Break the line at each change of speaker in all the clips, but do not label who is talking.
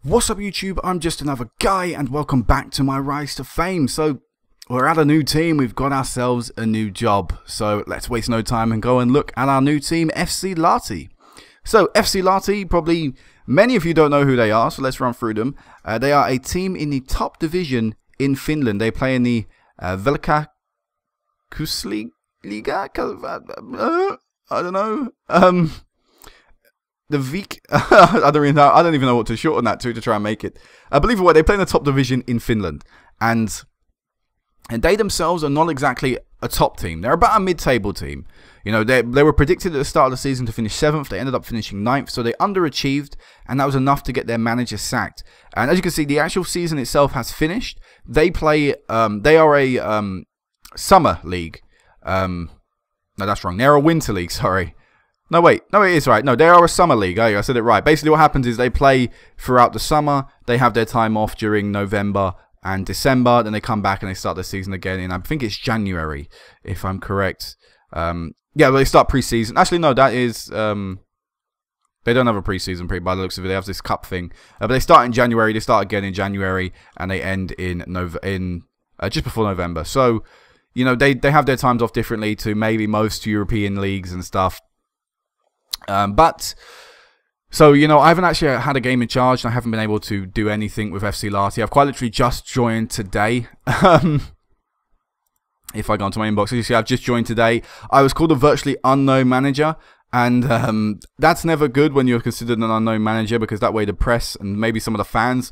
What's up YouTube, I'm just another guy and welcome back to my rise to fame. So we're at a new team, we've got ourselves a new job. So let's waste no time and go and look at our new team, FC Lahti. So FC Lahti, probably many of you don't know who they are, so let's run through them. They are a team in the top division in Finland. They play in the Velka Kusliga? I don't know. The Vik, I don't even know what to shorten that to try and make it. Believe it or not, they play in the top division in Finland, and they themselves are not exactly a top team. They're about a mid-table team. You know, they were predicted at the start of the season to finish 7th. They ended up finishing 9th, so they underachieved, and that was enough to get their manager sacked. And as you can see, the actual season itself has finished. They play, they are a summer league. No, that's wrong. They're a winter league. Sorry. No, wait. No, it is right. No, they are a summer league. Oh, I said it right. Basically, what happens is they play throughout the summer. They have their time off during November and December. Then they come back and they start the season again in, I think it's January, if I'm correct. Yeah, well, they start pre-season. Actually, no, that is... they don't have a pre-season by the looks of it. They have this cup thing. But they start in January. They start again in January. And they end in just before November. So, you know, they have their times off differently to maybe most European leagues and stuff. So, you know, I haven't actually had a game in charge, and I haven't been able to do anything with FC Lahti. I've quite literally just joined today. If I go onto my inbox, you see I've just joined today. I was called a virtually unknown manager, and that's never good when you're considered an unknown manager, because that way the press and maybe some of the fans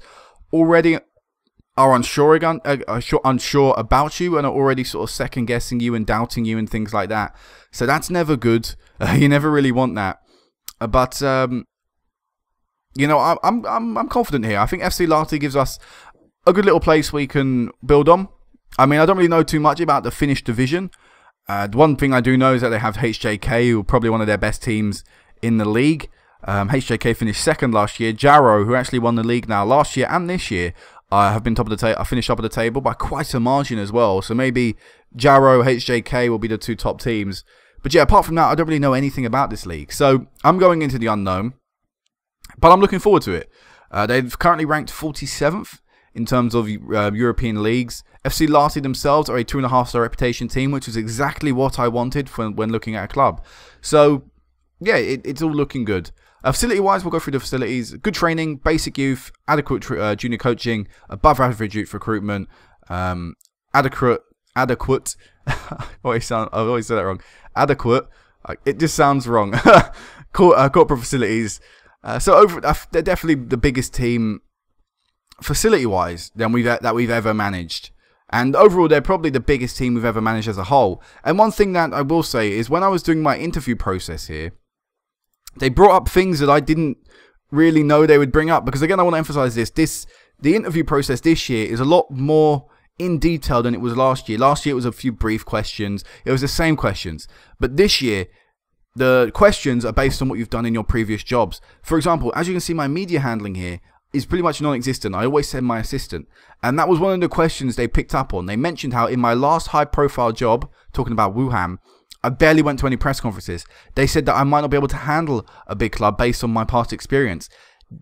already are unsure about you and are already sort of second guessing you and doubting you and things like that. So that's never good. You never really want that. But you know, I'm confident here. I think FC Lahti gives us a good little place we can build on. I mean, I don't really know too much about the Finnish division. The one thing I do know is that they have HJK, who are probably one of their best teams in the league. HJK finished 2nd last year. Jaro, who actually won the league now last year and this year, have been top of the table. I finished top of the table by quite a margin as well. So maybe Jaro, HJK will be the two top teams. But yeah, apart from that, I don't really know anything about this league. So I'm going into the unknown, but I'm looking forward to it. They've currently ranked 47th in terms of European leagues. FC Lahti themselves are a 2.5-star reputation team, which is exactly what I wanted when looking at a club. So yeah, it's all looking good. Facility-wise, we'll go through the facilities. Good training, basic youth, adequate junior coaching, above average youth recruitment, adequate. I always say that wrong. Adequate. It just sounds wrong. Corporate facilities. So they're definitely the biggest team facility-wise that we've ever managed. And overall, they're probably the biggest team we've ever managed as a whole. And one thing that I will say is when I was doing my interview process here, they brought up things that I didn't really know they would bring up. Because again, I want to emphasize this. The interview process this year is a lot more in detail than it was last year. Last year, it was a few brief questions. It was the same questions. But this year, the questions are based on what you've done in your previous jobs. For example, as you can see, my media handling here is pretty much non-existent. I always said my assistant. And that was one of the questions they picked up on. They mentioned how in my last high-profile job, talking about Wuhan, I barely went to any press conferences. They said that I might not be able to handle a big club based on my past experience.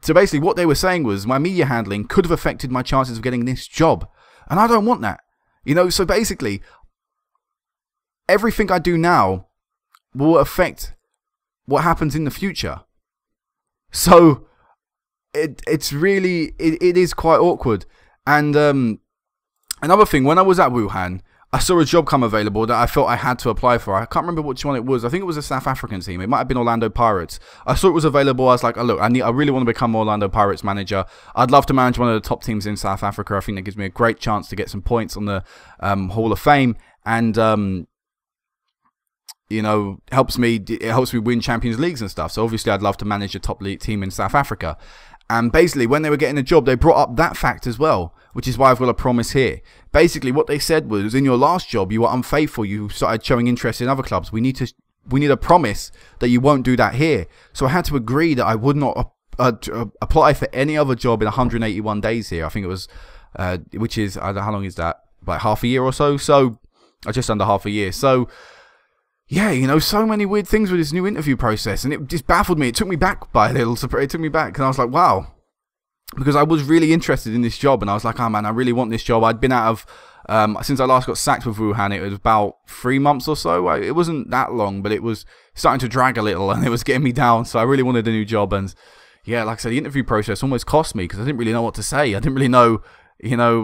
So basically what they were saying was my media handling could have affected my chances of getting this job. And I don't want that. You know, so basically everything I do now will affect what happens in the future. So it's really, it is quite awkward. And another thing, when I was at Wuhan, I saw a job come available that I felt I had to apply for. I can't remember which one it was. I think it was a South African team. It might have been Orlando Pirates. I saw it was available. I was like, oh, look, I really want to become Orlando Pirates manager. I'd love to manage one of the top teams in South Africa. I think that gives me a great chance to get some points on the Hall of Fame. And, you know, it helps me win Champions Leagues and stuff. So obviously I'd love to manage a top league team in South Africa. And basically, when they were getting a job, they brought up that fact as well, which is why I've got a promise here. Basically, what they said was, in your last job, you were unfaithful. You started showing interest in other clubs. We need a promise that you won't do that here. So I had to agree that I would not apply for any other job in 181 days here. I think it was, which is, I don't know, how long is that? Like half a year or so? So, just under half a year. So, yeah, you know, so many weird things with this new interview process, and it just baffled me. It took me back by a little surprise. It took me back, and I was like, wow, because I was really interested in this job, and I was like, oh man, I really want this job. I'd been out of, since I last got sacked with Wuhan, it was about 3 months or so. It wasn't that long, but it was starting to drag a little, and it was getting me down, so I really wanted a new job. And yeah, like I said, the interview process almost cost me, because I didn't really know what to say. I didn't really know,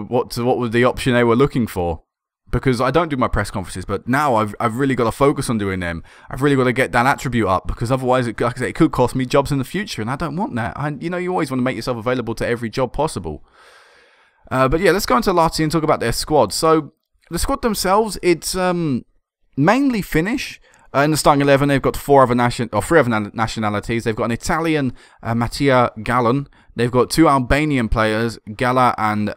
what was the option they were looking for. Because I don't do my press conferences, but now I've really got to focus on doing them. I've really got to get that attribute up, because otherwise, like I say, it could cost me jobs in the future, and I don't want that. You always want to make yourself available to every job possible. But yeah, let's go into Lahti and talk about their squad. So the squad themselves, it's mainly Finnish. In the starting 11, they've got three other nationalities. They've got an Italian, Mattia Gallon. They've got 2 Albanian players, Gala and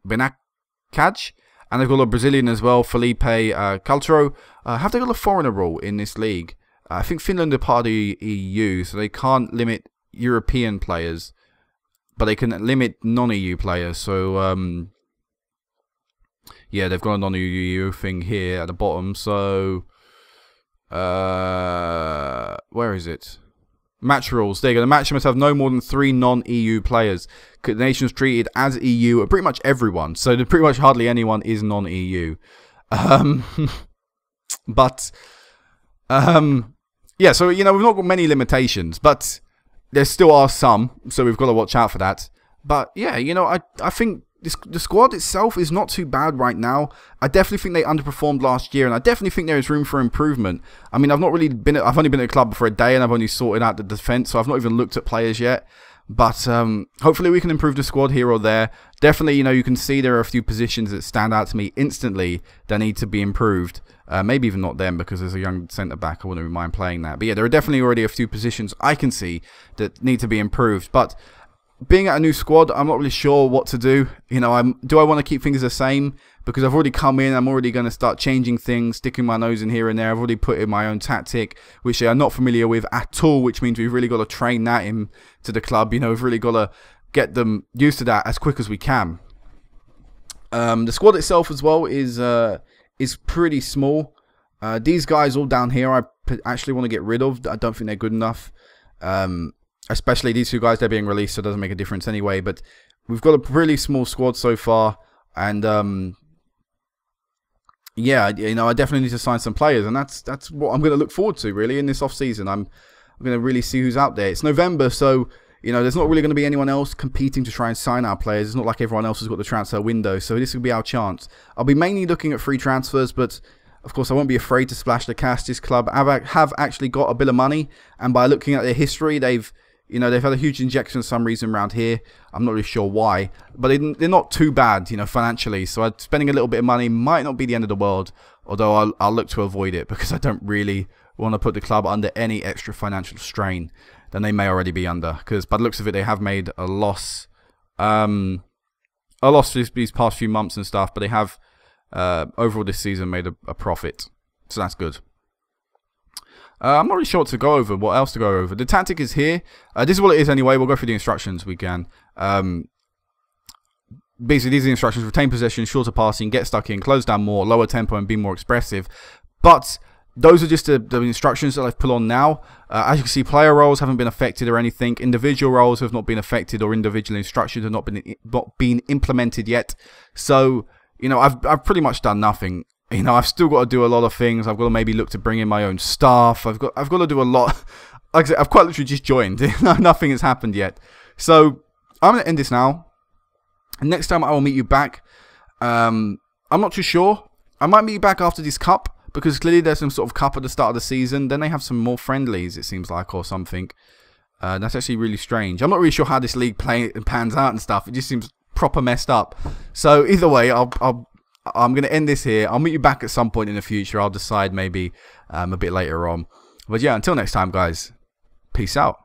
Benakaj. And they've got a Brazilian as well, Felipe Caltro. Have they got a foreigner rule in this league? I think Finland are part of the EU, so they can't limit European players, but they can limit non-EU players. So, yeah, they've got a non-EU thing here at the bottom. So, where is it? Match rules. There you go. The match must have no more than 3 non-EU players. The nations treated as EU are pretty much everyone. So pretty much hardly anyone is non-EU. But yeah. So we've not got many limitations, but there still are some. So we've got to watch out for that. But yeah, I think the squad itself is not too bad right now. I definitely think they underperformed last year, and I definitely think there is room for improvement. I mean, I've only been at the club for a day, and I've only sorted out the defence, so I've not even looked at players yet. But hopefully we can improve the squad here or there. Definitely, you can see there are a few positions that stand out to me instantly that need to be improved. Maybe even not them, because there's a young centre-back. I wouldn't mind playing that. But yeah, there are definitely already a few positions I can see that need to be improved. But being at a new squad, I'm not really sure what to do. Do I want to keep things the same? Because I've already come in, I'm already going to start changing things, sticking my nose in here and there. I've already put in my own tactic, which they are not familiar with at all, which means we've really got to train that into the club. We've really got to get them used to that as quick as we can. The squad itself as well is pretty small. These guys all down here I actually want to get rid of. I don't think they're good enough. Especially these 2 guys, they're being released, so it doesn't make a difference anyway. But we've got a really small squad so far, and yeah, I definitely need to sign some players, and that's what I'm going to look forward to really in this off season. I'm going to really see who's out there. It's November, so there's not really going to be anyone else competing to try and sign our players. It's not like everyone else has got the transfer window, so this will be our chance. I'll be mainly looking at free transfers, but of course, I won't be afraid to splash the cash. This club have actually got a bit of money, and by looking at their history, they've had a huge injection for some reason around here. I'm not really sure why, but they're not too bad, financially. So spending a little bit of money might not be the end of the world, although I'll look to avoid it, because I don't really want to put the club under any extra financial strain than they may already be under. Because by the looks of it, they have made a loss, these past few months and stuff, but they have overall this season made a profit, so that's good. I'm not really sure what to go over, what else to go over. The tactic is here. This is what it is anyway. We'll go through the instructions we can. Basically, these are the instructions. Retain possession, shorter passing, get stuck in, close down more, lower tempo, and be more expressive. But those are just the instructions that I've put on now. As you can see, player roles haven't been affected or anything. Individual roles have not been affected, or individual instructions have not been implemented yet. So, I've pretty much done nothing. I've still got to do a lot of things. I've got to maybe look to bring in my own staff. I've got to do a lot. Like I said, I've quite literally just joined. Nothing has happened yet. So I'm going to end this now. And next time I will meet you back. I'm not too sure. I might meet you back after this cup, because clearly there's some sort of cup at the start of the season. Then they have some more friendlies, it seems like, or something. That's actually really strange. I'm not really sure how this league pans out and stuff. It just seems proper messed up. So either way, I'm going to end this here. I'll meet you back at some point in the future. I'll decide maybe a bit later on. But yeah, until next time, guys. Peace out.